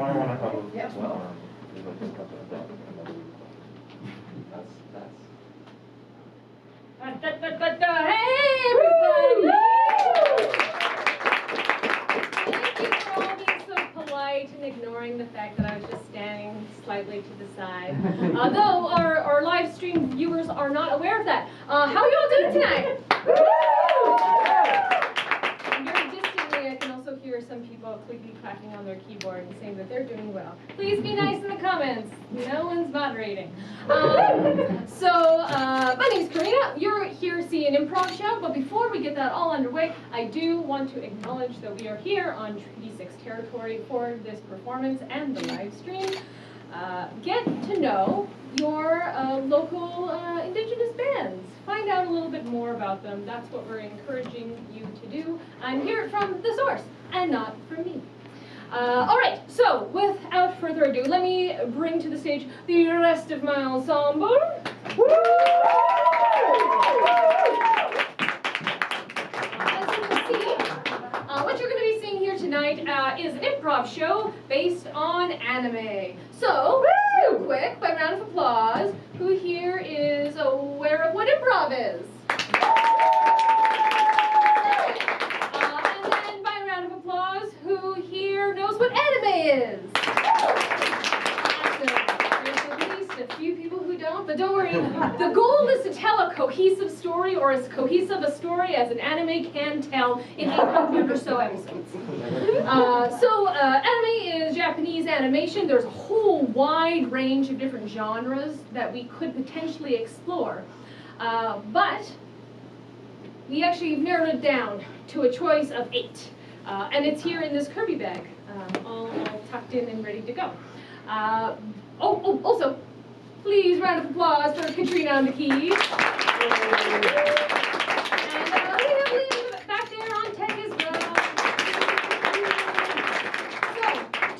might want to have a Yes. well. Hey, everybody! Thank you for all being so polite and ignoring the fact that I was just standing slightly to the side. Though our live stream viewers are not aware of that. How are you all doing tonight? Very distantly, I can also hear some people clickety-clacking on their keyboard and saying that they're doing well. Please be nice in the comments. No one's moderating. My name's Corina. You're here to see an improv show, but before we get that all underway, I do want to acknowledge that we are here on Treaty 6 territory for this performance and the live stream. Get to know your local indigenous bands. Find out a little bit more about them. That's what we're encouraging you to do. And hear it from the source, and not from me. All right, so without further ado, let me bring to the stage the rest of my ensemble. As you can see, what you're going to be seeing here tonight is an improv show based on anime. So, real quick, by round of applause, who here is aware of what improv is? And then by round of applause, who here knows what anime is? There's at least a few people who don't, but don't worry. The goal is to tell a cohesive story, or as cohesive a story as an anime can tell in 800 or so episodes. Anime is Japanese animation. There's a whole wide range of different genres that we could potentially explore. But we actually narrowed it down to a choice of 8. And it's here in this Kirby bag, all tucked in and ready to go. Also, please round of applause for Katrina on the keys. And we have Liam back there on tech as well.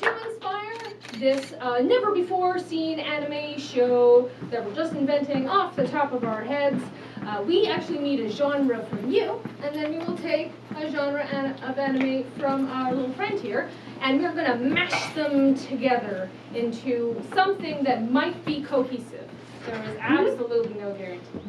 So, to inspire this never-before-seen anime show that we're just inventing off the top of our heads, we actually need a genre from you, and then we will take a genre of anime from our little friend here, and we're going to mash them together into something that might be cohesive. There is absolutely no guarantee.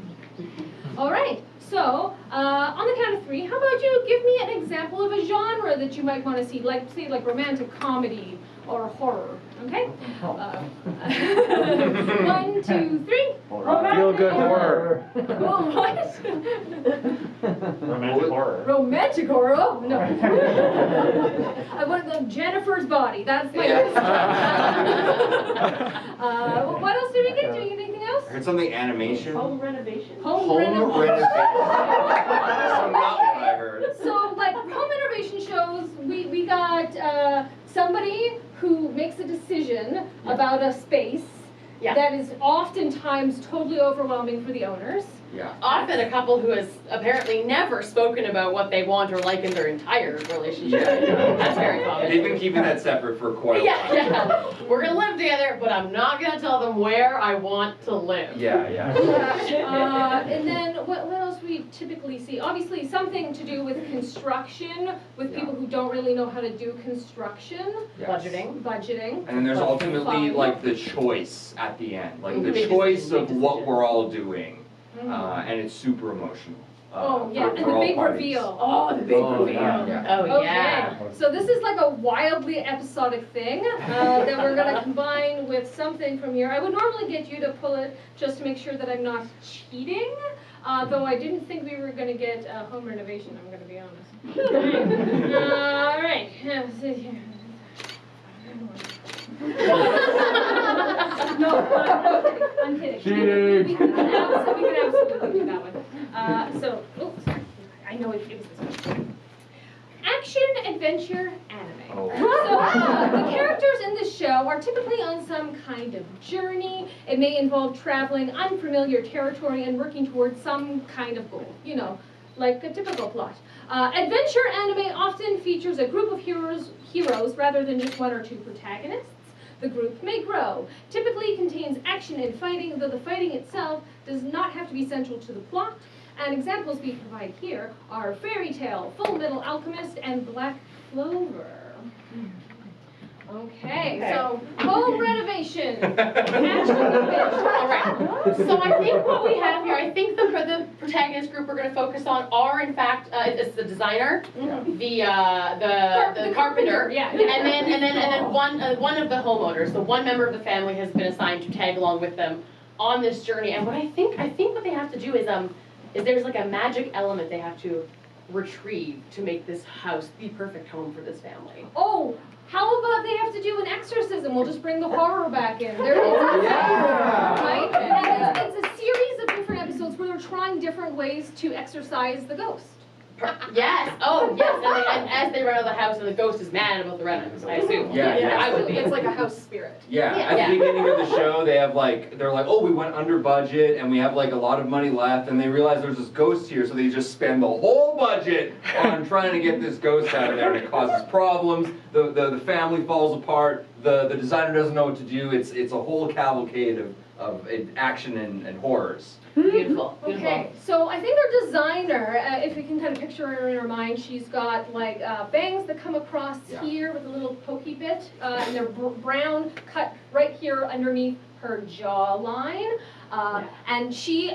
All right, so on the count of 3, how about you give me an example of a genre that you might want to see, like, say, like romantic comedy or horror, okay? 1, 2, 3. Feel good horror. Oh, what? Romantic horror. Romantic horror? Oh, no. I want the Jennifer's Body. That's my what else did we get? Do we get anything else? I heard something animation. Home renovation. Home renovation. So not what I heard. So, like, home renovation shows, we got somebody who makes a decision about a space that is oftentimes totally overwhelming for the owners. Yeah. Often a couple who has apparently never spoken about what they want or like in their entire relationship. Yeah. That's very common. They've been keeping that separate for quite a while. Yeah. We're gonna live together, but I'm not gonna tell them where I want to live. Yeah. And then what else we typically see? Obviously something to do with construction, with people who don't really know how to do construction. Yes. Budgeting. And then there's ultimately like the choice at the end, like the Big choice of decision. what we're all doing, and it's super emotional. And the all big parties. reveal. Oh, the big reveal. Yeah. Oh, Okay, yeah. so this is like a wildly episodic thing that we're going to combine with something from here. I would normally get you to pull it just to make sure that I'm not cheating, though I didn't think we were going to get home renovation, I'm going to be honest. All right. No, I'm kidding. Cheating. We can absolutely do that one. Sorry. I know it was this one. Action adventure anime. Oh. So the characters in this show are typically on some kind of journey. It may involve traveling unfamiliar territory and working towards some kind of goal. You know, like a typical plot. Adventure anime often features a group of heroes rather than just 1 or 2 protagonists. The group may grow. Typically contains action and fighting, though the fighting itself does not have to be central to the plot. And examples we provide here are Fairy Tail, Full Metal Alchemist, and Black Clover. Okay, Okay. so home renovation. Actually, All right. So I think what we have here, I think the protagonist group we're going to focus on are in fact it's the designer, the carpenter, yeah. and then one of the homeowners. So one member of the family has been assigned to tag along with them on this journey. And what I think what they have to do is there's like a magic element they have to retrieve to make this house the perfect home for this family. Oh, how about they have to do an exorcism? We'll just bring the horror back in. There it is. Yeah. Right? And it's a series of different episodes where they're trying different ways to exorcise the ghost. Yes. Oh, yes. And as they run out of the house, and the ghost is mad about the rentals, I assume. Yeah. I would be. It's like a house spirit. Yeah, Yeah. at the beginning of the show, they're like, oh, we went under budget and we have like a lot of money left, and they realize there's this ghost here, so they just spend the whole budget on trying to get this ghost out of there, and it causes problems. The family falls apart. The designer doesn't know what to do. It's a whole cavalcade of action and horrors. Beautiful. Okay, so I think their designer, if we can kind of picture her in our mind, she's got like bangs that come across here with a little pokey bit, and they're brown, cut right here underneath her jawline. And she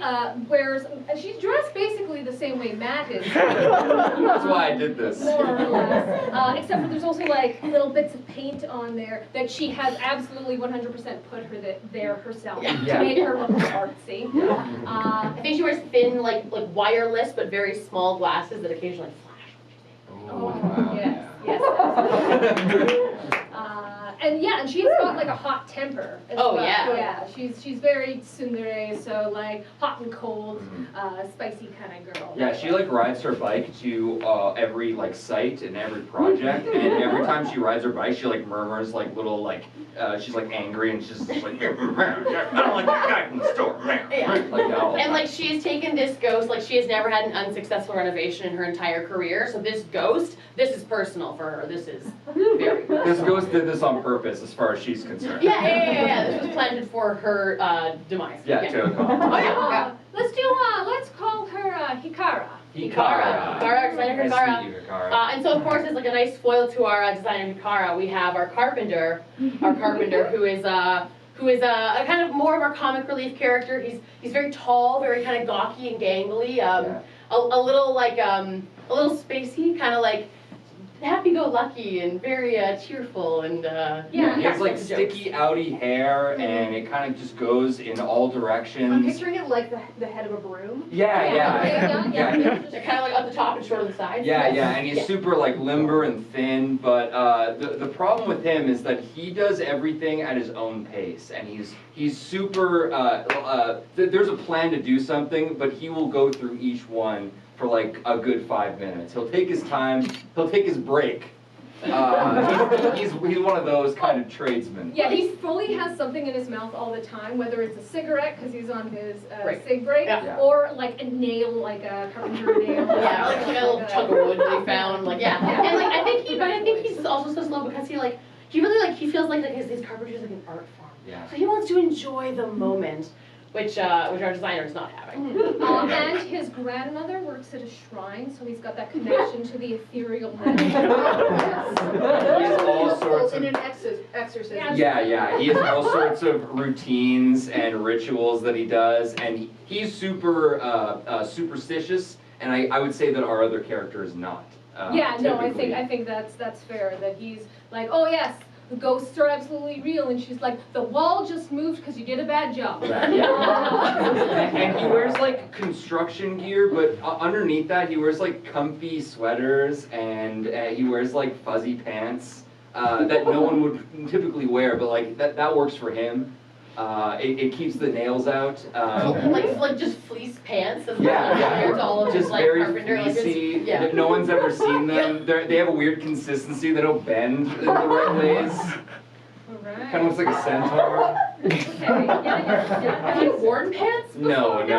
she's dressed basically the same way Matt is. That's why I did this. More or less. Except for there's also like little bits of paint on there that she has absolutely 100% put her there herself to make her look artsy. I think she wears thin, like wireless, but very small glasses that occasionally flash. Oh, yes. And she's got like a hot temper as well. Yeah, she's very tsundere, so like hot and cold, spicy kind of girl. Yeah, she like rides her bike to every like site and every project, and every time she rides her bike, she like murmurs like little like she's like angry and she's just like I don't like that guy from the store. Yeah. Like that all the And time. like she has taken this ghost, like she has never had an unsuccessful renovation in her entire career. So this ghost, this is personal for her. This is very personal. This ghost did this on purpose, as far as she's concerned. Yeah. This was planted for her demise. To accomplish. Oh yeah. Let's call her Hikara. Hikara, designer Nice Hikara. to meet you, Hikara. And so of course, as like a nice foil to our designer Hikara, we have our carpenter who is a kind of more of our comic relief character. He's very tall, very kind of gawky and gangly, a little like a little spacey, kind of like happy-go-lucky and very cheerful and He has like sticky, outy hair, and it kind of just goes in all directions. I'm picturing it like the head of a broom. They're kind of like up the top and short on the sides. And he's super like limber and thin, but the problem with him is that he does everything at his own pace, and he's super, there's a plan to do something, but he will go through each one for like a good 5 minutes. He'll take his time, he'll take his break. He's one of those kind of tradesmen. Yeah, he fully has something in his mouth all the time, whether it's a cigarette because he's on his cig break, or like a nail, like a carpenter nail. Like a little chunk of wood they found. And I think he's also so slow because he feels like his carpentry is like an art form. Yeah. So he wants to enjoy the moment, which our designer is not having. And his grandmother works at a shrine, so he's got that connection to the ethereal magic. He has all sorts In of an exorcism. he has all sorts of routines and rituals that he does, and he's super superstitious, and I would say that our other character is not. Typically. I think that's fair. That he's like, oh yes, the ghosts are absolutely real, and she's like, the wall just moved because you did a bad job. And he wears like construction gear, but underneath that he wears like comfy sweaters, and he wears like fuzzy pants that no one would typically wear, but like that works for him. It keeps the nails out. Like just fleece pants. Compared to all of his Just like very carpenter. fleecy. No one's ever seen them. They have a weird consistency. They don't bend in the right ways. Alright. Kind of looks like a centaur. Have you worn pants before? No. Okay.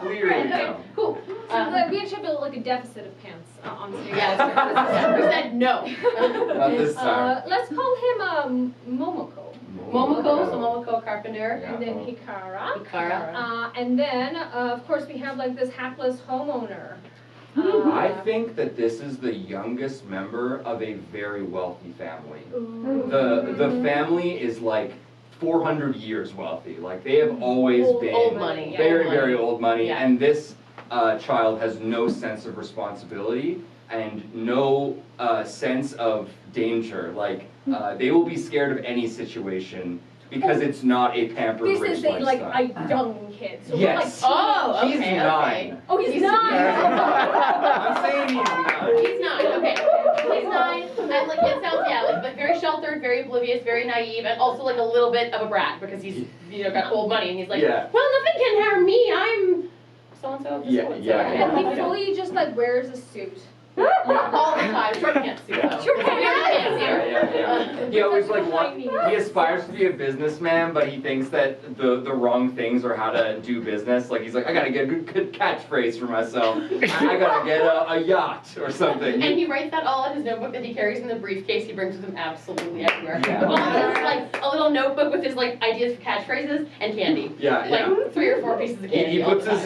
Clearly no. Cool. So we actually have like a deficit of pants on stage. Yeah, we said no. Not this time. Let's call him Momoko. Momoko carpenter. Yeah. And then Hikara. Hikara. And then, of course, we have like this hapless homeowner. I think that this is the youngest member of a very wealthy family. The family is like 400 years wealthy. Like they have always been old money. very, very old money. Yeah. And this child has no sense of responsibility and no sense of danger. Like they will be scared of any situation because it's not a pampered This rich is a, like lifestyle. a young kid. So Yes. we're like Oh, He's okay, 9. okay. Oh, he's He's- 9. I'm saying he's 9. He's 9, okay. He's 9, and like it sounds, yeah, like very sheltered, very oblivious, very naive, and also like a little bit of a brat because he's, you know, got old money, and he's like, Yeah. well, nothing can harm me, I'm so-and-so of this Yeah, one. yeah, So, And he fully just like wears a suit. all the time, short pants too, though. Short Weird pants. pants here. Yeah. He always like he aspires to be a businessman, but he thinks that the wrong things are how to do business. Like he's like, I gotta get a good catchphrase for myself. I gotta get a yacht or something. And he writes that all in his notebook that he carries in the briefcase he brings with him absolutely everywhere. Yeah. All he has is like a little notebook with his like ideas for catchphrases and candy. Yeah, yeah. Like 3 or 4 pieces of candy. He all puts the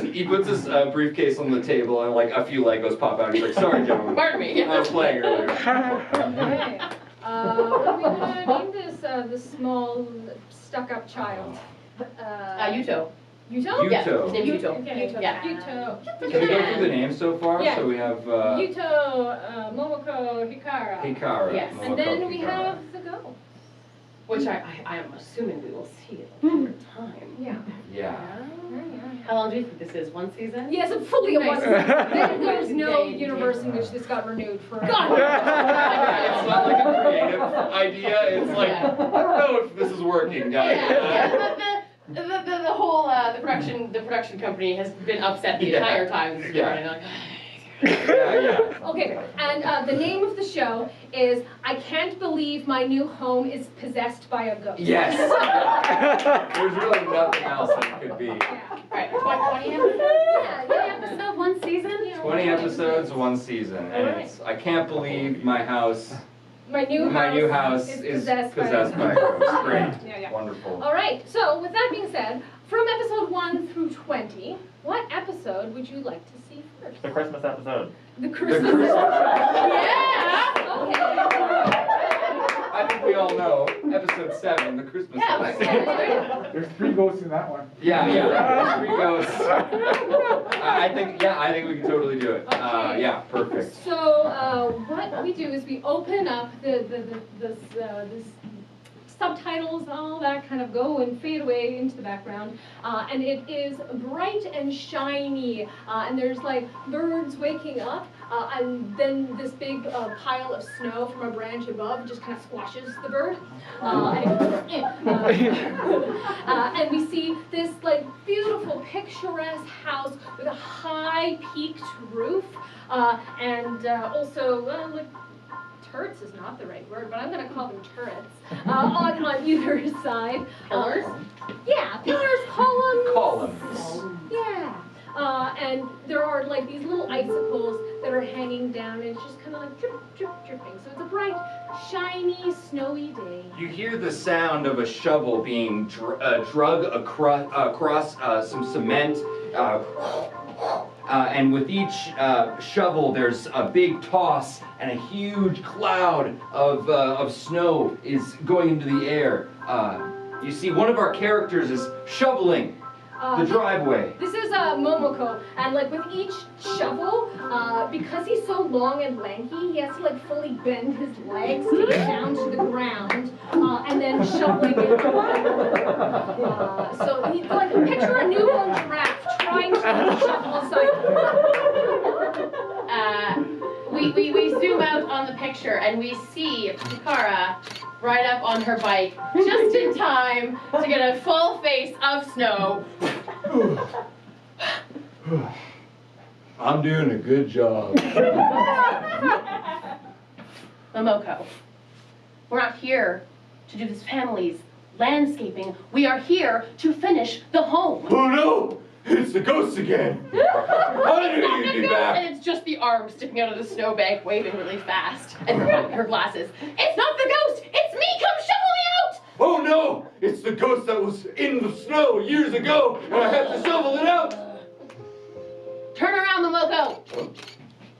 his time. briefcase on the table and like a few Legos pop out. He's like, sorry, gentlemen. Pardon me. I was playing earlier. Okay. What are we gonna name this small stuck-up child? Yuto. Yuto? Yeah, Yuto. his name's Yuto. Okay. Yeah. Yuto. Can we go through the names so far? Yeah. So we have Yuto, Momoko, Hikara. Hikara. Yes. Momoko, And then we Hikara. have the girl. Which I am assuming we will see at a later time. Yeah. Yeah. How long do you think this is? 1 season? Yes, it fully it was. There's no Day- universe in which this got renewed for. It's not like a creative idea. It's like, I don't know if this is working, guys. Yeah. The whole the production company has been upset the Yeah. entire time. This is Yeah. running, like, Yeah. Okay, and the name of the show is I Can't Believe My New Home is Possessed by a Ghost. Yes. There's really nothing else that it could be. Yeah. Alright, 20 episodes? Yeah, One episode, 1 season? 20 episodes, 1 season, and it's I can't believe my house My new house is possessed by by a ghost. Great. Yeah. Wonderful. All right, so with that being said, from episode 1 through 20, what episode would you like to see first? The Christmas episode. The Christmas. Christmas. Yeah. Okay. I think we all know episode 7, the Christmas episode. There's 3 ghosts in that one. Yeah. 3 ghosts. I think we can totally do it. Okay. Yeah, perfect. So what we do is we open up the subtitles and all that kind of go and fade away into the background, and it is bright and shiny, and there's like birds waking up, and then this big pile of snow from a branch above just kind of squashes the bird, and we see this like beautiful picturesque house with a high peaked roof, and also like turrets is not the right word, but I'm going to call them turrets, on either side. Pillars? Yeah, pillars, columns. Columns. Yeah. And there are like these little icicles that are hanging down, and it's just kind of like drip, drip, dripping. So it's a bright, shiny, snowy day. You hear the sound of a shovel being drug across some cement. And with each shovel, there's a big toss, and a huge cloud of snow is going into the air. You see, one of our characters is shoveling the driveway. This is Momoko, and like with each shovel, because he's so long and lanky, he has to like fully bend his legs to get down to the ground, and then shoveling it. So he, like picture a newborn giraffe trying to shovel aside. We zoom out on the picture and we see Hikara ride up on her bike just in time to get a full face of snow. I'm doing a good job. Momoko, we're not here to do this family's landscaping. We are here to finish the home. Oh no! It's the ghosts again! I knew you'd be back! And it's just the arm sticking out of the snowbank, waving really fast. And her glasses. It's not the ghost! It's me! Come shovel me out! Oh no! It's the ghost that was in the snow years ago, and I had to shovel it out! Turn around, Momoko!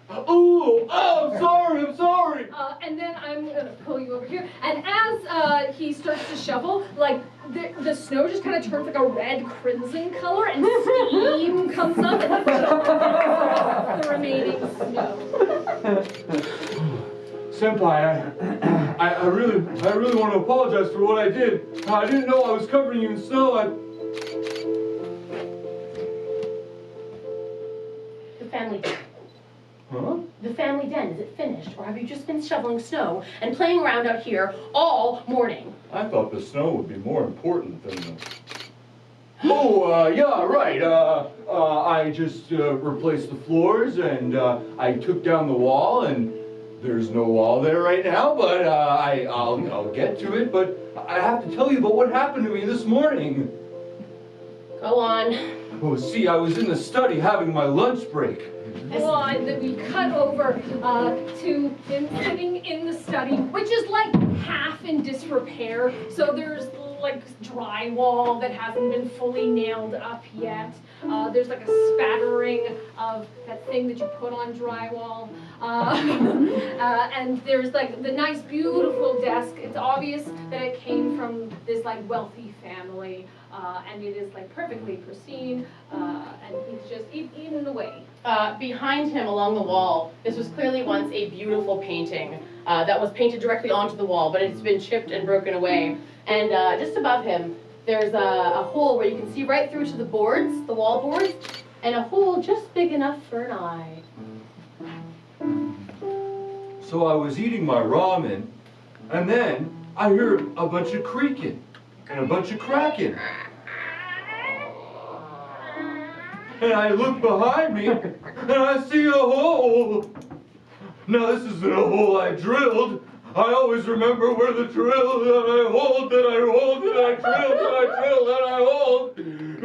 Oh, I'm sorry. And then I'm gonna pull you over here. And as he starts to shovel, like the snow just kind of turns like a red crimson color, and steam comes up and the remaining snow. Senpai, I really want to apologize for what I did. I didn't know I was covering you in snow. The family den. Huh? The family den, is it finished? Or have you just been shoveling snow and playing around out here all morning? I thought the snow would be more important than the... Oh, yeah, right. I just replaced the floors and I took down the wall, and there's no wall there right now, but I'll get to it. But I have to tell you about what happened to me this morning. Go on. Oh, see, I was in the study having my lunch break. Well, and then we cut over to him sitting in the study, which is like half in disrepair. So there's like drywall that hasn't been fully nailed up yet. There's like a spattering of that thing that you put on drywall. And there's like the nice, beautiful desk. It's obvious that it came from this like wealthy family. And it is like perfectly pristine, and he's just eating away. Behind him along the wall, this was clearly once a beautiful painting that was painted directly onto the wall, but it's been chipped and broken away. And just above him, there's a hole where you can see right through to the boards, the wall boards, and a hole just big enough for an eye. So I was eating my ramen, and then I heard a bunch of creaking and a bunch of cracking. And I look behind me, and I see a hole. Now this isn't a hole I drilled. I always remember where the drill that I hold, that I hold, that I drill, that I drill, that I hold.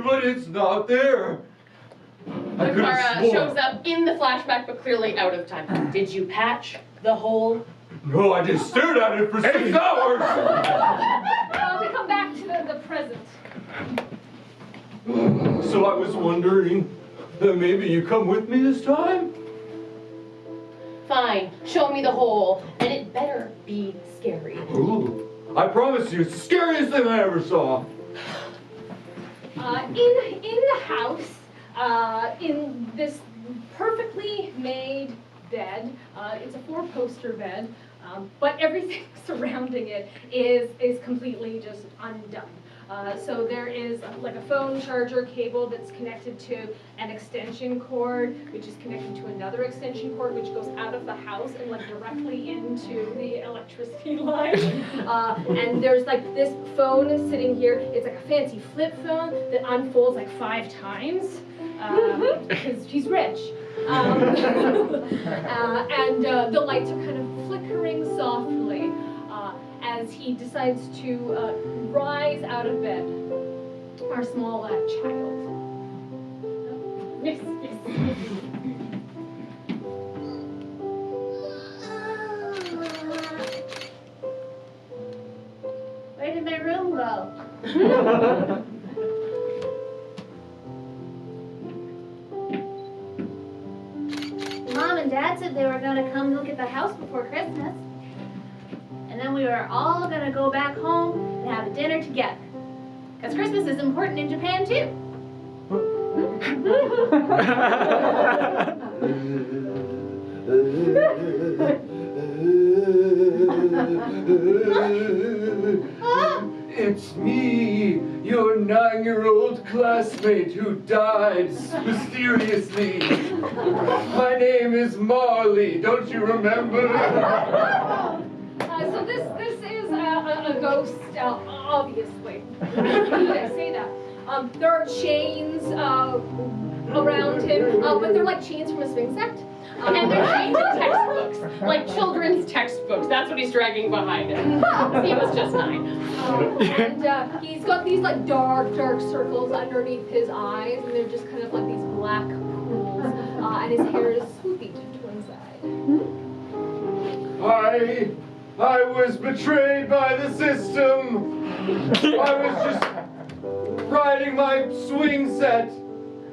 But it's not there. I could've Makara sworn. shows up in the flashback, but clearly out of time. Did you patch the hole? No, I just stared at it for 6 hours. We come back to the present. So I was wondering that maybe you come with me this time? Fine, show me the hole, and it better be scary. Ooh, I promise you, it's the scariest thing I ever saw. In the house, in this perfectly made bed, it's a 4-poster bed, but everything surrounding it is completely just undone. So there is like a phone charger cable that's connected to an extension cord, which is connected to another extension cord, which goes out of the house and like directly into the electricity line. And there's like this phone sitting here. It's like a fancy flip phone that unfolds like 5 times because she's rich. And the lights are kind of flickering softly as he decides to rise out of bed. Our small child. Yes, yes, yes. Where did my room go? Mom and Dad said they were going to come look at the house before Christmas. And then we were all going to go back home and have a dinner together. Because Christmas is important in Japan, too. It's me, your 9-year-old classmate who died mysteriously. My name is Marley, don't you remember? So this is a ghost, obviously. Why did I say that? There are chains around him, but they're like chains from a swing set. And they're chained to textbooks, like children's textbooks. That's what he's dragging behind him. He was just 9. And he's got these like dark circles underneath his eyes, and they're just kind of like these black pools. And his hair is swoopy to one side. I was betrayed by the system. I was just riding my swing set,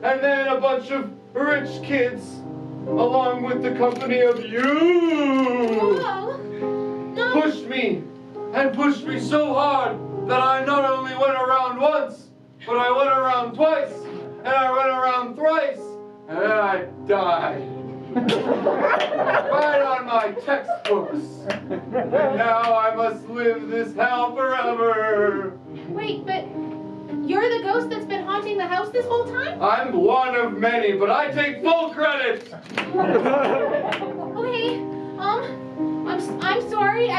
and then a bunch of rich kids along with the company of you. Whoa! No! Pushed me so hard that I not only went around once, but I went around twice, and I went around thrice, and then I died. Right on my textbooks. And now I must live this hell forever. Wait, but you're the ghost that's been haunting the house this whole time? I'm one of many, but I take full credit. Okay, I'm sorry.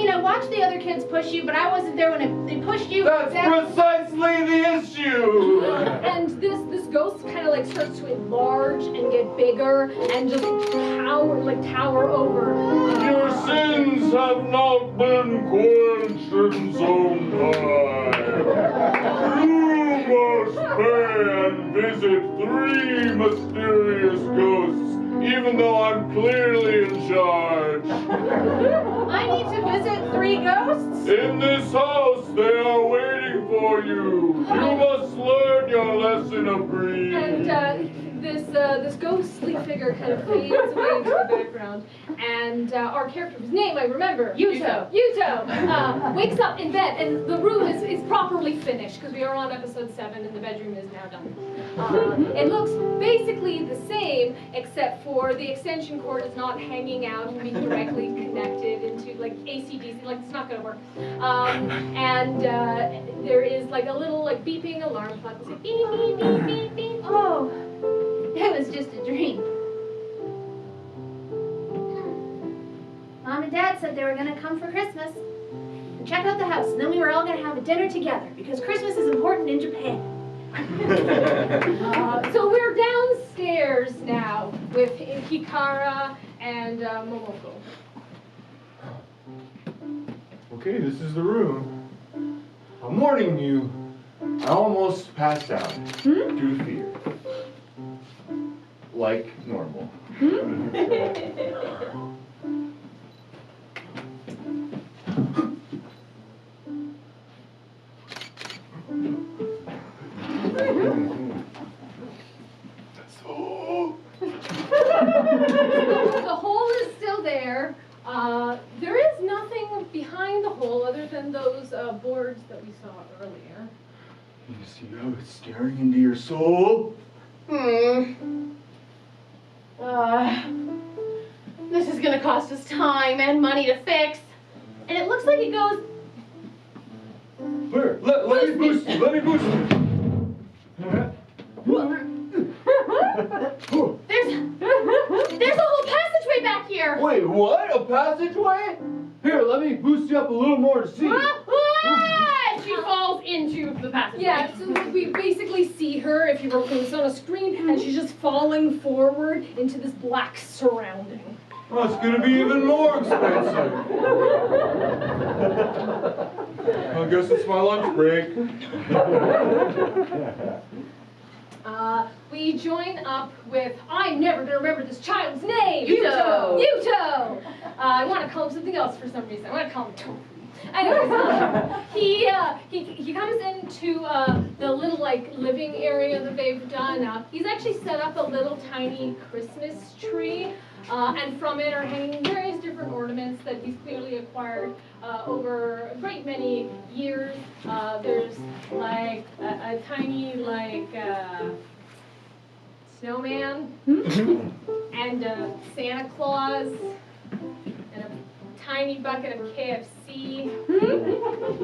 I watched the other kids push you, but I wasn't there when they pushed you. That's precisely the issue. And this ghost kind of like starts to enlarge and get bigger and just tower over. Your sins have not been quenched in some time. You must pay and visit 3 mysterious ghosts, even though I'm clearly in charge. I need to visit 3 ghosts? In this house, they are waiting for you. You must learn your lesson of greed. And this ghostly figure kind of fades away into the background. And our character, whose name I remember, Yuto, wakes up in bed, and the room is properly finished because we are on episode 7, and the bedroom is now done. It looks basically the same, except for the extension cord is not hanging out and being directly connected into like AC/DC. Like it's not going to work. And there is like a little like beeping alarm clock. It's like beep beep beep beep beep. Oh, it was just a dream. Mom and Dad said they were going to come for Christmas and check out the house, and then we were all going to have a dinner together because Christmas is important in Japan. So we're downstairs now with Hikara and Momoko. Okay, this is the room. I'm warning you, I almost passed out due to fear. Like normal. The hole is still there. There is nothing behind the hole other than those boards that we saw earlier. You see how it's staring into your soul? This is gonna cost us time and money to fix. And it looks like it goes. Here, let me boost you, let me boost you. There's a whole passageway back here. Wait, what? A passageway? Here, let me boost you up a little more to see. And she falls into the passageway. Yeah, so we basically see her, if you were looking on a screen, and she's just falling forward into this black surrounding. Well, it's gonna be even more expensive. I guess it's my lunch break. We join up with, I'm never gonna remember this child's name! Yuto! Yuto! I want to call him something else for some reason. I want to call him Tofu. Anyways, he comes into the little like living area that they've done. He's actually set up a little tiny Christmas tree, and from it are hanging various different ornaments that he's clearly acquired over a great many years. There's like a tiny like snowman and Santa Claus and a tiny bucket of KFC.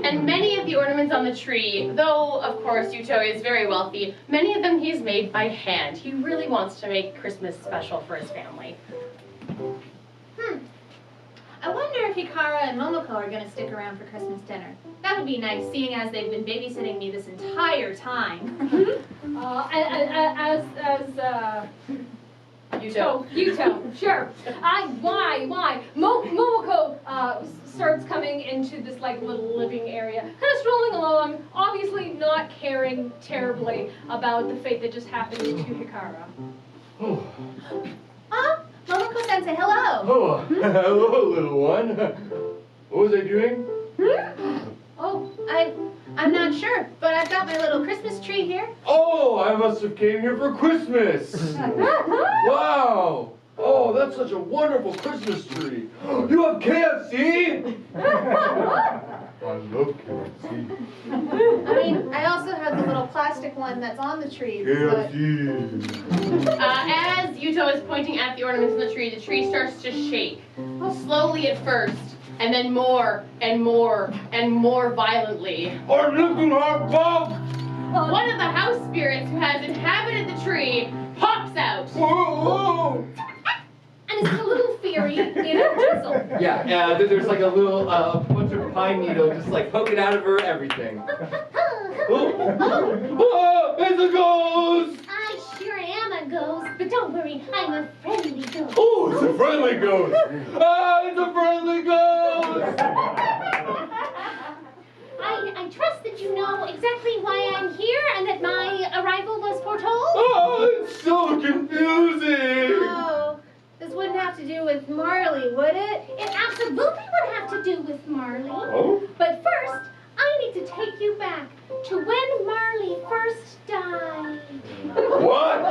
And many of the ornaments on the tree, though of course Yuto is very wealthy, many of them he's made by hand. He really wants to make Christmas special for his family. I wonder if Hikara and Momoko are going to stick around for Christmas dinner. That would be nice, seeing as they've been babysitting me this entire time. Yuto, sure. Why? Momoko starts coming into this like little living area, kind of strolling along, obviously not caring terribly about the fate that just happened to Hikara. Momoko-sensei, hello! Oh, hello, little one. What was I doing? Oh, I I'm not sure, but I've got my little Christmas tree here. Oh, I must have came here for Christmas. Wow. Oh, that's such a wonderful Christmas tree. You have KFC? I love KFC. I mean, I also have the little plastic one that's on the tree. KFC. As Yuto is pointing at the ornaments in the tree starts to shake. Slowly at first, and then more and more and more violently. I'm looking hard, Bob. One of the house spirits who has inhabited the tree pops out. Whoa. And it's a little fairy in a drizzle. Yeah, there's like a little bunch of pine needle just like poking out of her, everything. Oh, it's a ghost. I sure am a ghost, but don't worry, I'm a friendly ghost. Oh, it's a friendly ghost. Ah, it's a friendly ghost. I trust that you know exactly why I'm here and that my arrival was foretold. Oh, it's so confusing. Oh, this wouldn't have to do with Marley, would it? It absolutely would have to do with Marley. Oh? But first, I need to take you back to when Marley first died. What?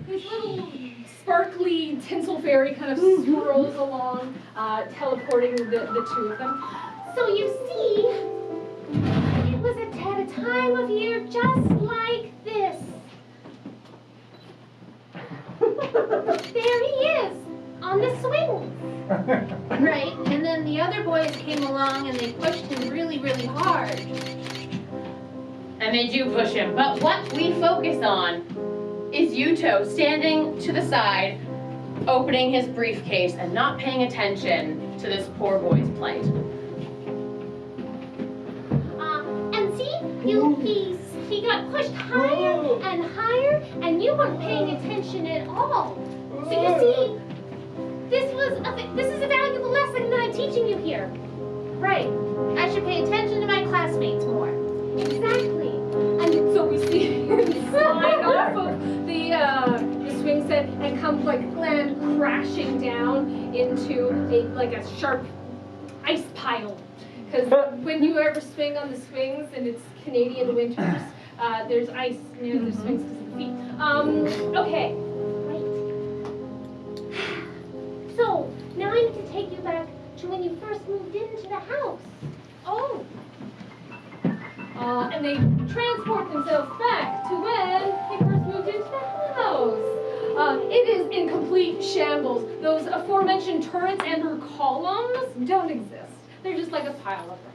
This little sparkly tinsel fairy kind of swirls along, teleporting the two of them. So you see, it was at a time of year just like this. There he is, on the swing. Right, and then the other boys came along and they pushed him really, really hard. And they do push him. But what we focus on is Yuto standing to the side, opening his briefcase and not paying attention to this poor boy's plight. And see, he got pushed higher and higher, and you weren't paying attention at all. So you see, this is a valuable lesson that I'm teaching you here. Right. I should pay attention to my classmates more. Exactly. And so we see him slide off of the swing set and come land crashing down into a sharp ice pile. Because when you ever swing on the swings and it's Canadian winters, there's ice near the swings because of the feet. Okay. Right. So, now I need to take you back to when you first moved into the house. Oh. And they transport themselves back to when they first moved into the house. It is in complete shambles. Those aforementioned turrets and or columns don't exist. They're just like a pile of them.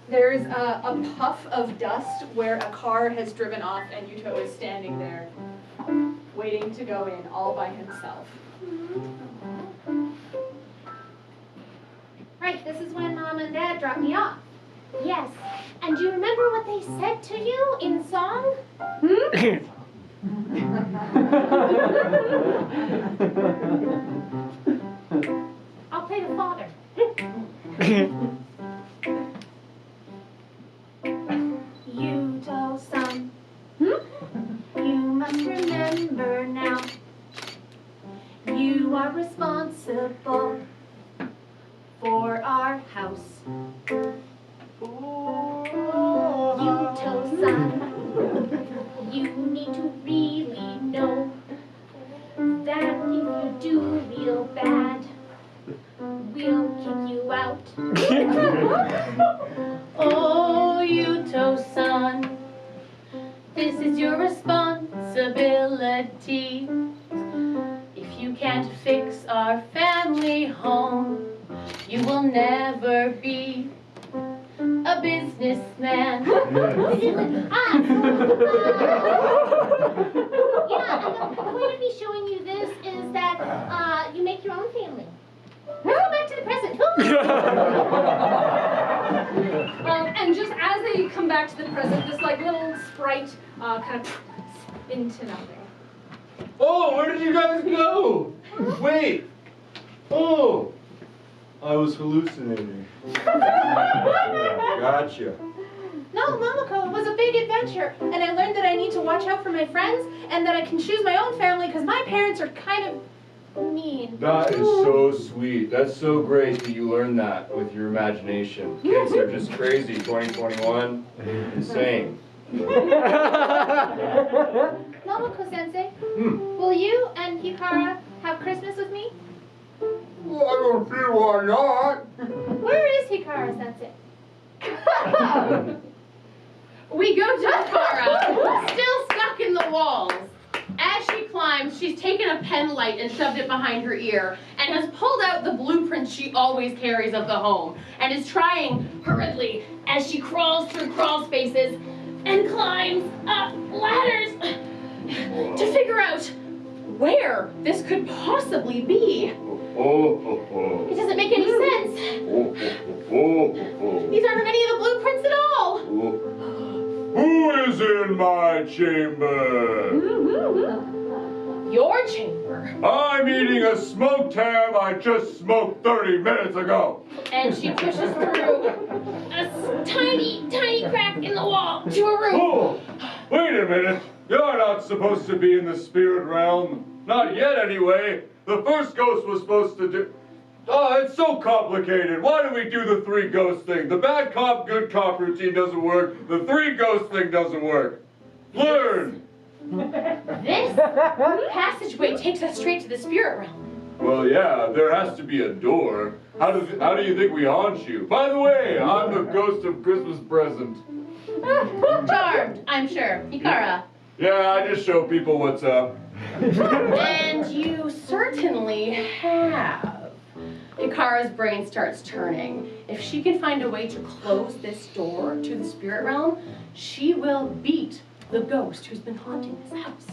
There's a puff of dust where a car has driven off and Yuto is standing there waiting to go in all by himself. Right, this is when Mom and Dad dropped me off. Yes. And do you remember what they said to you in song? I'll play the father. Yuto-san, you must remember now, you are responsible for our house. Yuto-san, you need to really know that if you do real bad, we'll kick you out. Oh, Yuto-san, this is your responsibility. If you can't fix our family home, you will never be a businessman. Yeah, and the point of me showing you this is that you make your own family. Let's go back to the present. And just as they come back to the present, this little sprite kind of into nothing. Oh, where did you guys go? Wait. Oh, I was hallucinating. Gotcha. No, Momoko, it was a big adventure. And I learned that I need to watch out for my friends and that I can choose my own family because my parents are kind of mean. mean. That is so sweet. That's so great that you learned that with your imagination. Kids are just crazy. 2021, insane. Momoko-sensei, will you and Hikara have Christmas with me? Well, I don't see why not. Where is Hikara-sensei? We go to Hikara, still stuck in the walls. As she climbs, she's taken a pen light and shoved it behind her ear and has pulled out the blueprint she always carries of the home and is trying hurriedly as she crawls through crawl spaces and climbs up ladders to figure out where this could possibly be. It doesn't make any sense. These aren't any of the blueprints at all. Who is in my chamber? Your chamber. I'm eating a smoked ham I just smoked 30 minutes ago. And she pushes through a tiny, tiny crack in the wall to a room. Oh, wait a minute. You're not supposed to be in the spirit realm. Not yet, anyway. The first ghost was supposed to do... Oh, it's so complicated. Why do we do the 3 ghost thing? The bad cop, good cop routine doesn't work. The 3 ghost thing doesn't work. Learn! This passageway takes us straight to the spirit realm. Well, yeah, there has to be a door. How do you think we haunt you? By the way, I'm the ghost of Christmas present. Charmed, I'm sure. Hikara. Yeah, I just show people what's up. And you certainly have. Hikara's brain starts turning. If she can find a way to close this door to the spirit realm, she will beat the ghost who's been haunting this house.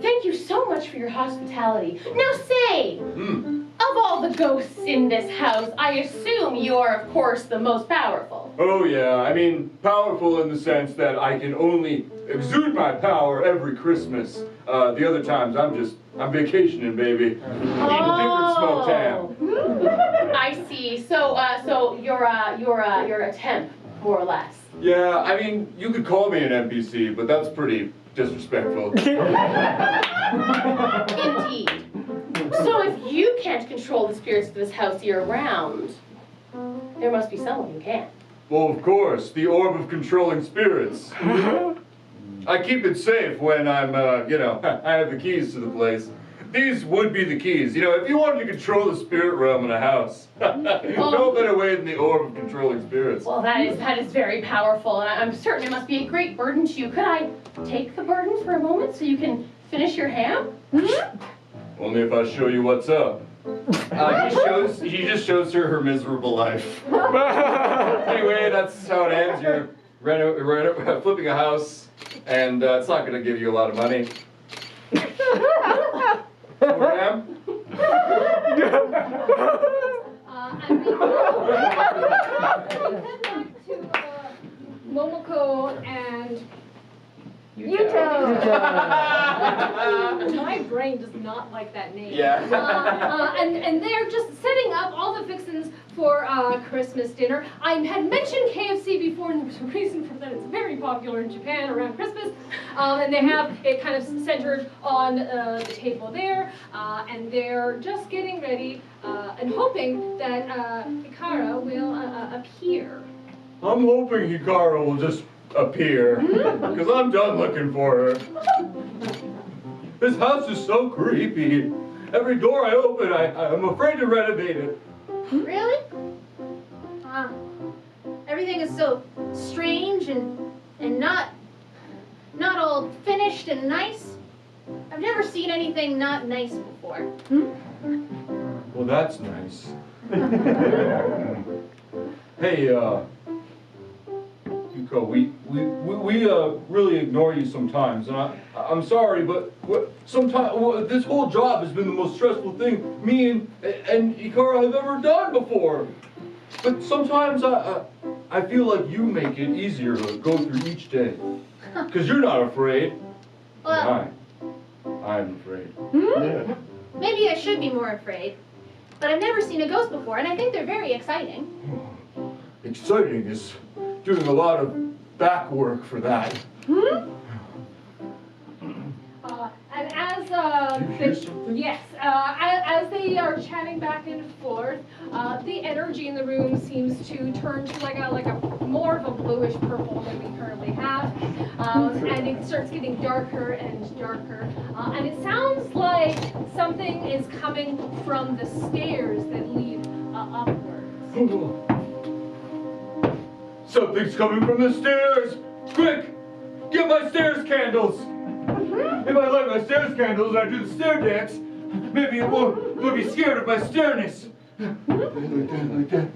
Thank you so much for your hospitality. Now say, of all the ghosts in this house, I assume you are, of course, the most powerful. Oh yeah, I mean, powerful in the sense that I can only exude my power every Christmas. The other times I'm vacationing, baby. Eating different smoked ham. I see. So you're a temp, more or less. Yeah, I mean, you could call me an NPC, but that's pretty disrespectful. Indeed. So if you can't control the spirits of this house year-round, there must be someone who can. Well, of course, the orb of controlling spirits. I keep it safe when I'm, I have the keys to the place. These would be the keys. You know, if you wanted to control the spirit realm in a house, no better way than the orb of controlling spirits. Well, that is very powerful, and I'm certain it must be a great burden to you. Could I take the burden for a moment so you can finish your ham? Only if I show you what's up. He just shows her miserable life. Anyway, that's how it ends. You're flipping a house, and it's not going to give you a lot of money. Ham? And we head back to Momoko and Yuto. My brain does not like that name. Yeah. And they're just setting up all the fixins for Christmas dinner. I had mentioned KFC before, and there's a reason for that. It's very popular in Japan around Christmas. And they have it kind of centered on the table there. And they're just getting ready and hoping that Hikara will appear. I'm hoping Hikara will just appear, because I'm done looking for her. This house is so creepy. Every door I open, I'm afraid to renovate it. Really? Everything is so strange and not all finished and nice. I've never seen anything not nice before. Well, that's nice. Hey, Yuko, we really ignore you sometimes, and I'm sorry, but sometimes this whole job has been the most stressful thing me and Hikara have ever done before. But sometimes I feel like you make it easier to go through each day, because you're not afraid. Well, I'm afraid. maybe I should be more afraid, but I've never seen a ghost before, and I think they're very exciting. Exciting is doing a lot of back work for that. And as Yes, as they are chatting back and forth, the energy in the room seems to turn to like a more of a bluish purple than we currently have, and it starts getting darker and darker, and it sounds like something is coming from the stairs that lead upwards. Something's coming from the stairs! Quick! Get my stairs candles! If I light my stairs candles and I do the stair dance, maybe it won't be scared of my stairness. Like that.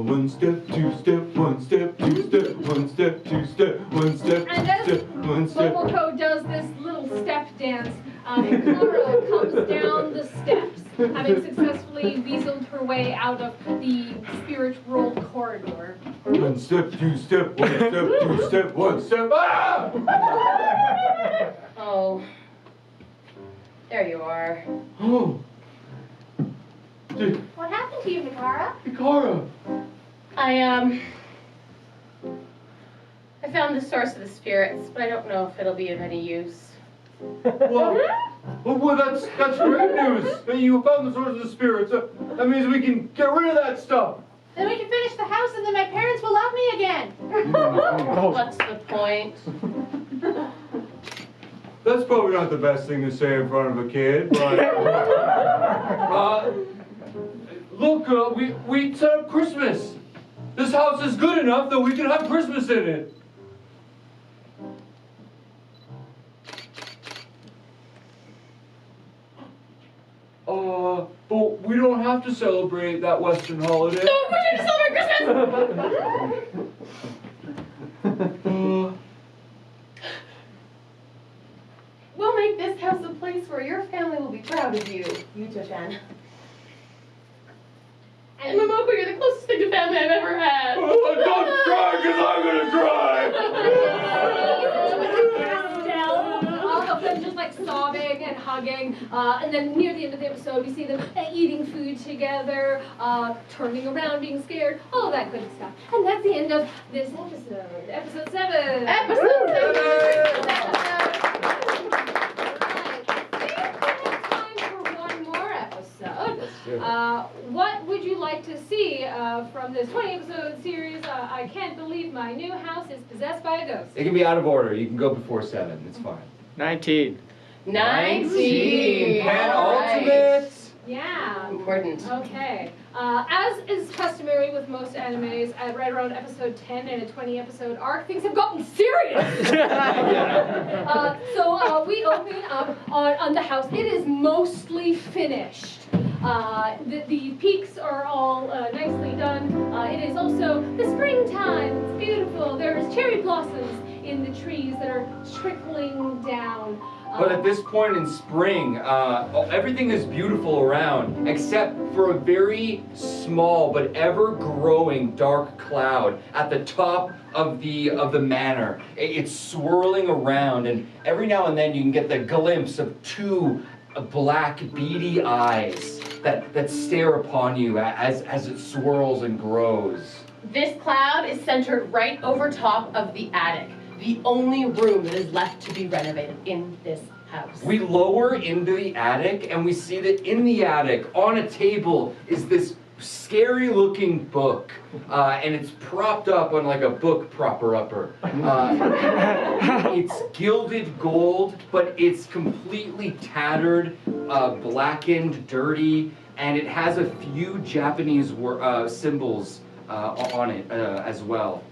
One step, two step, one step, two step, one step, two step, one step, And as one step. Momoko does this little step dance, Clara comes down the steps, having successfully weaseled her way out of the spirit-rolled corridor. One step, two step, one step, two step, one step. Ah! Oh. There you are. Oh. What happened to you, Mikara? Mikara. I found the source of the spirits, but I don't know if it'll be of any use. Well, that's great news. That you found the source of the spirits. That means we can get rid of that stuff. Then we can finish the house and then my parents will love me again. What's the point? That's probably not the best thing to say in front of a kid, but look, we set up Christmas. This house is good enough that we can have Christmas in it. But we don't have to celebrate that Western holiday. No, we're trying to celebrate Christmas! We'll make this house a place where your family will be proud of you, Yuto-chan. And Momoko, you're the closest thing to family I've ever had. Oh, don't cry, because I'm going to cry! All of them just like sobbing and hugging, and then near the end of the episode we see them eating food together, turning around, being scared, all of that good stuff. And that's the end of this episode, episode 7. Episode 7! What would you like to see from this 20-episode series? I can't believe my new house is possessed by a ghost. It can be out of order. You can go before 7. It's fine. 19. 19! Penultimate! Yeah. Important. Okay. As is customary with most animes, at right around episode 10 in a 20-episode arc, things have gotten serious. So we open up on the house. It is mostly finished. The peaks are all nicely done. It is also the springtime. It's beautiful. There's cherry blossoms in the trees that are trickling down. But at this point in spring, everything is beautiful around, except for a very small but ever-growing dark cloud at the top of the manor. It's swirling around, and every now and then you can get the glimpse of 2 black, beady eyes that stare upon you as it swirls and grows. This cloud is centered right over top of the attic, the only room that is left to be renovated in this house. We lower into the attic and we see that in the attic on a table is this scary looking book, and it's propped up on like a book propper-upper. It's gilded gold, but it's completely tattered, blackened, dirty, and it has a few Japanese symbols on it as well.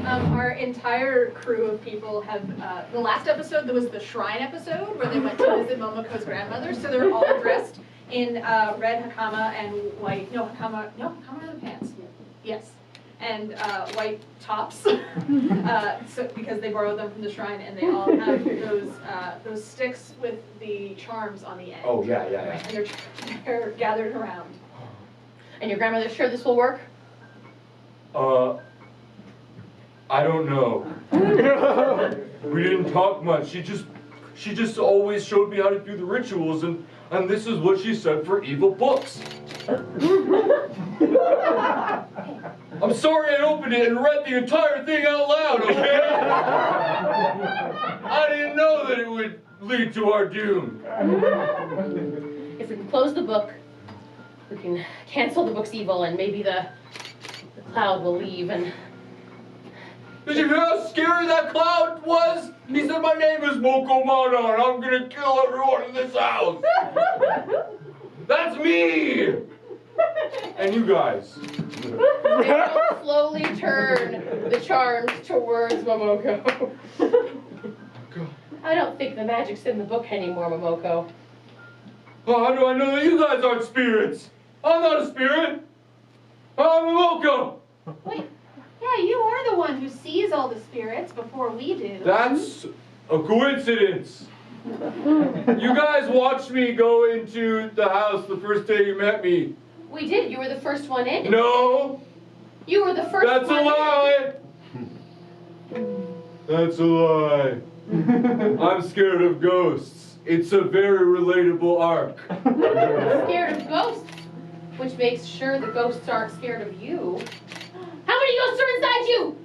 Our entire crew of people have, the last episode, there was the shrine episode where they went to visit Momoko's grandmother, so they're all dressed in red hakama and white, hakama are the pants, yes, and white tops, so because they borrowed them from the shrine, and they all have those sticks with the charms on the end. Oh, yeah. And they're gathered around. And your grandmother's sure this will work? I don't know. We didn't talk much. She just always showed me how to do the rituals, and this is what she said for evil books. I'm sorry I opened it and read the entire thing out loud, okay? I didn't know that it would lead to our doom. If we can close the book, we can cancel the book's evil, and maybe the cloud will leave. And did you hear how scary that cloud was? He said, my name is Mokomana and I'm gonna kill everyone in this house. That's me! And you guys. they will slowly turn the charms towards Momoko. I don't think the magic's in the book anymore, Momoko. Oh, how do I know that you guys aren't spirits? I'm not a spirit. I'm Momoko. Wait, yeah, you are the one who sees all the spirits before we do. That's a coincidence. You guys watched me go into the house the first day you met me. We did. You were the first one in. No, You were the first that's a one lie. That's a lie. I'm scared of ghosts. It's a very relatable arc. in. Scared of ghosts, which makes sure the ghosts aren't scared of you. How many ghosts are inside you?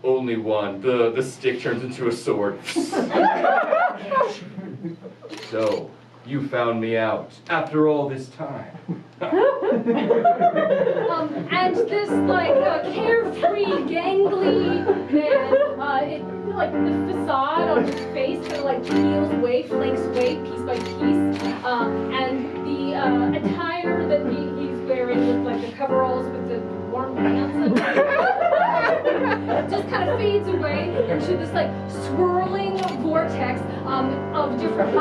Only one. The stick turns into a sword. So, you found me out after all this time. And this carefree, gangly man, the facade on his face kind of peels away, flakes away piece by piece, and the attire that he's wearing with the coveralls with the warm pants and just kind of fades away into this swirling vortex of different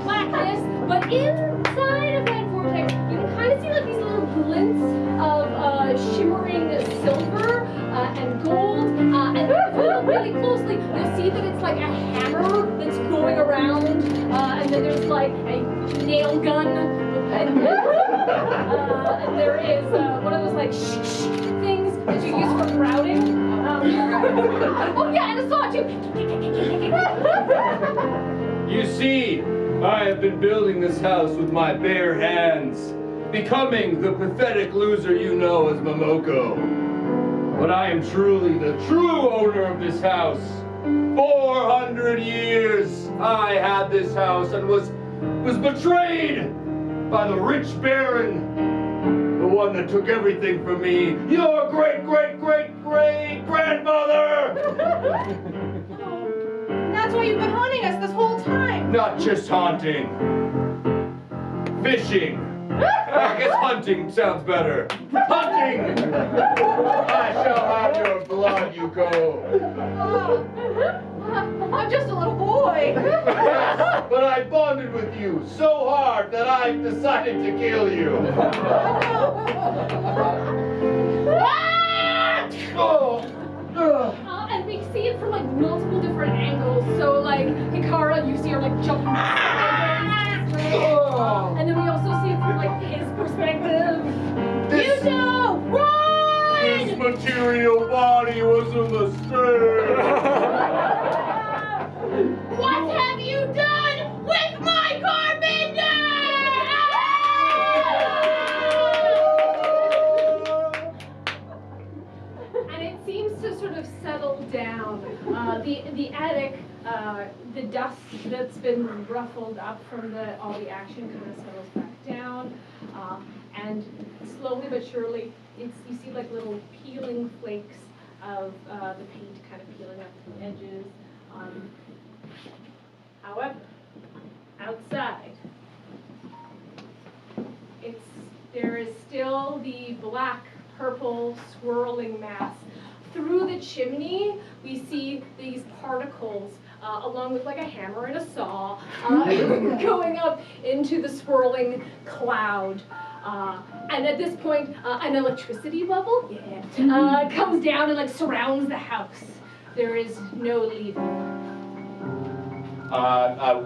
blackness, but inside of that vortex, you can kind of see these little glints of shimmering silver and gold, and if you look really closely, you'll see that it's a hammer that's going around, and then there's a nail gun, and there is one of those things that you use for grouting. Oh yeah, and a saw too. You see, I have been building this house with my bare hands, becoming the pathetic loser you know as Momoko. But I am truly the true owner of this house. 400 years I had this house and was betrayed by the rich baron, the one that took everything from me, your great-great-great-great-grandmother! That's why you've been haunting us this whole time. Not just haunting. Fishing. I guess hunting sounds better. Hunting! I shall have your blood, Yuko. I'm just a little boy. Yes, but I bonded with you so hard that I've decided to kill you. And we see it from multiple different angles. So Hikara, you see her jumping sideways, and then we also see it from his perspective. Yuko, run! This material body was a mistake. What have you done with my carpenter? And it seems to sort of settle down. The attic, the dust that's been ruffled up from all the action kind of settles back down, and slowly but surely, you see little peeling flakes of the paint kind of peeling up the edges. However, outside, there is still the black, purple, swirling mass. Through the chimney, we see these particles, along with a hammer and a saw, going up into the swirling cloud. And at this point, an electricity bubble comes down and surrounds the house. There is no leaving.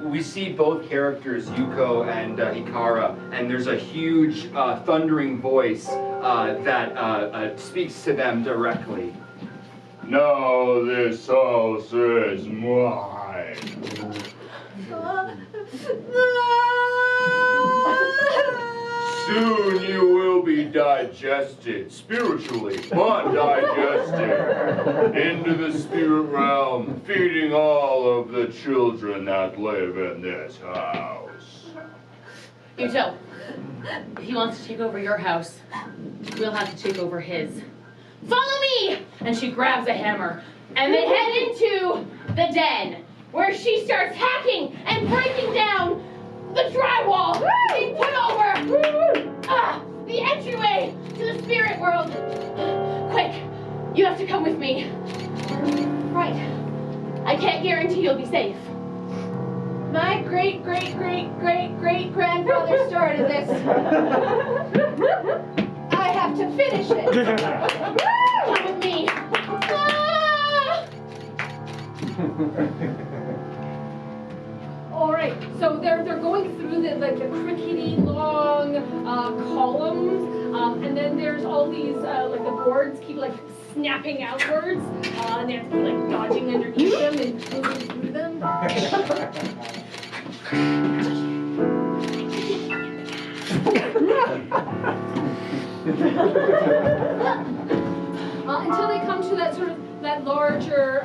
We see both characters, Yuko and Hikara, and there's a huge thundering voice that speaks to them directly. Now this house is mine. Soon you will be digested, spiritually, but digested, into the spirit realm, feeding all of the children that live in this house. Yuto, if he wants to take over your house, we'll have to take over his. Follow me! And she grabs a hammer, and they head into the den, where she starts hacking and breaking down the drywall being put over the entryway to the spirit world. Quick, you have to come with me. Right. I can't guarantee you'll be safe. My great-great-great-great-great-grandfather started this. I have to finish it. Come with me. All right, so they're going through the crickety long columns, and then there's all these like the boards keep like snapping outwards, and they have to be like dodging underneath them and moving through them. Until they come to that that larger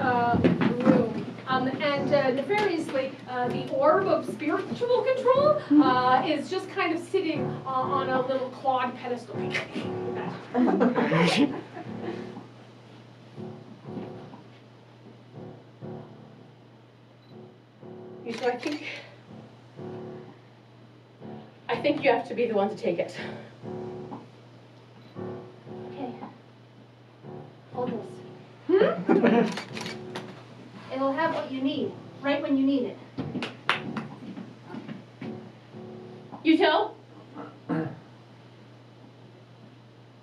room. And nefariously, the orb of spiritual control is just kind of sitting on a little clawed pedestal. So I think you have to be the one to take it. Okay. Hold this. It'll have what you need, right when you need it. Yuto?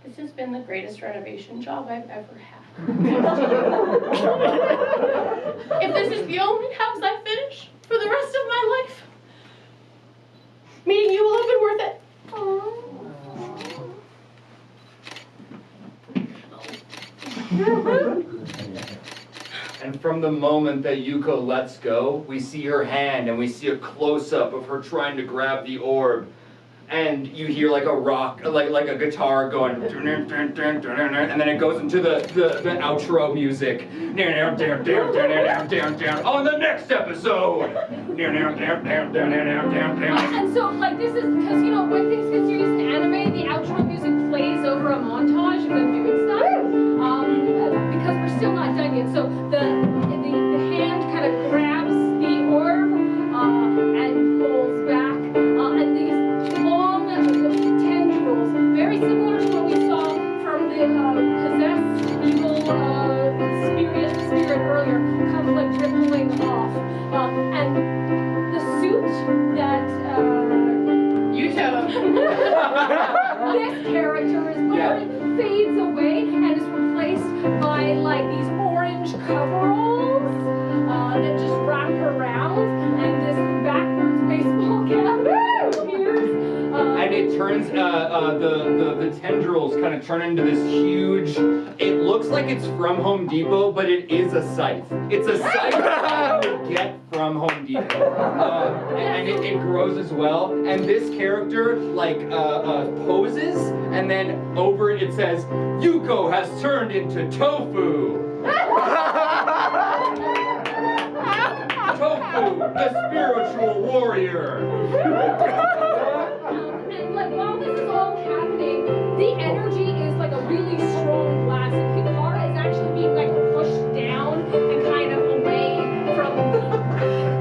This has been the greatest renovation job I've ever had. If this is the only house I finish for the rest of my life, meeting you will have been worth it. And from the moment that Yuko lets go, we see her hand and we see a close-up of her trying to grab the orb. And you hear like a rock, like a guitar going, and then it goes into the outro music. On the next episode. And so, like, this is because, you know, when things get serious in anime, the outro music plays over a montage of them doing stuff. Because we're still not done yet. So the hand kind of grabs the orb and pulls back, and these long tendrils, very similar to what we saw from the possessed evil spirit earlier, come like rippling off, and the suit that this character is wearing fades away and is replaced by like these orange coveralls that just wrap around, and this backwards baseball cap appears. And it turns, the tendrils kind of turn into this huge, it looks like it's from Home Depot, but it is a scythe. It's a scythe that you would get from Home Depot. And it grows as well. And this character, like, poses, and then over it says, Yuko has turned into tofu. Tofu, the spiritual warrior. And like while this is all happening, the energy is like a really strong blast. And Picard is actually being like pushed down and kind of away from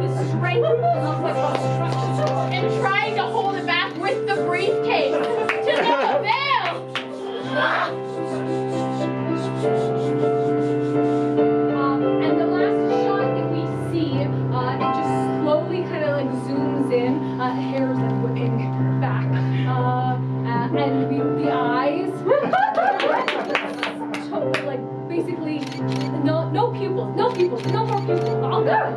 the strength of like construction. And trying to hold it back with the briefcase to no avail. And the last shot that we see, it just slowly kind of like zooms in. Hair is like whipping back, and the eyes, like basically no pupils, no more pupils, all gone.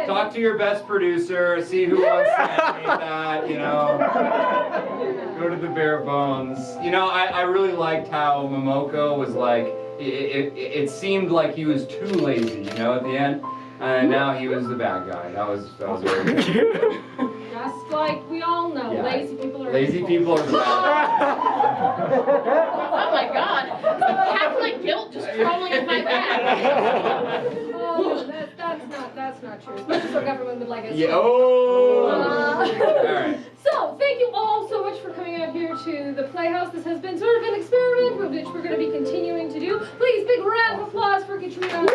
Talk to your best producer, see who wants to animate that, you know. Go to the bare bones. You know, I really liked how Momoko was like, it seemed like he was too lazy, you know, at the end. And now he was the bad guy. That was very good. Just like we all know, Yeah. lazy people are Lazy people are the bad Oh my god. Catholic guilt just crawling in my back. Oh, that's not true. Especially for government would like us. guy. Yeah. Oh. Alright. So, thank you all so much for coming out here to the Playhouse. This has been sort of an experiment, which we're going to be continuing to do. Please, big round of applause for Katrina.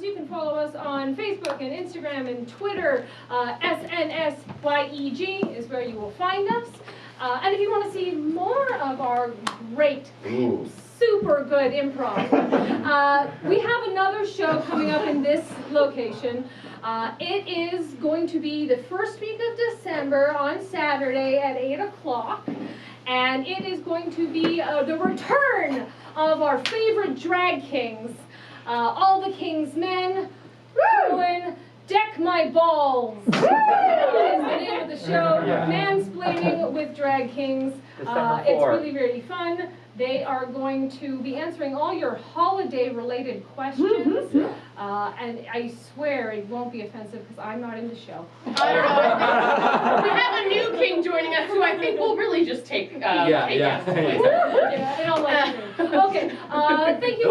You can follow us on Facebook and Instagram and Twitter. SNSYEG is where you will find us. And if you want to see more of our great, super good improv, we have another show coming up in this location. It is going to be the first week of December on Saturday at 8 o'clock. And it is going to be the return of our favorite drag kings. All the King's Men, doing Deck My Balls is the name of the show. Mansplaining with Drag Kings. It's really, really fun. They are going to be answering all your holiday-related questions. And I swear it won't be offensive because I'm not in the show. We have a new king joining us who I think will really just take Yeah. Ness's place. Yeah, they don't like me. Okay, thank you.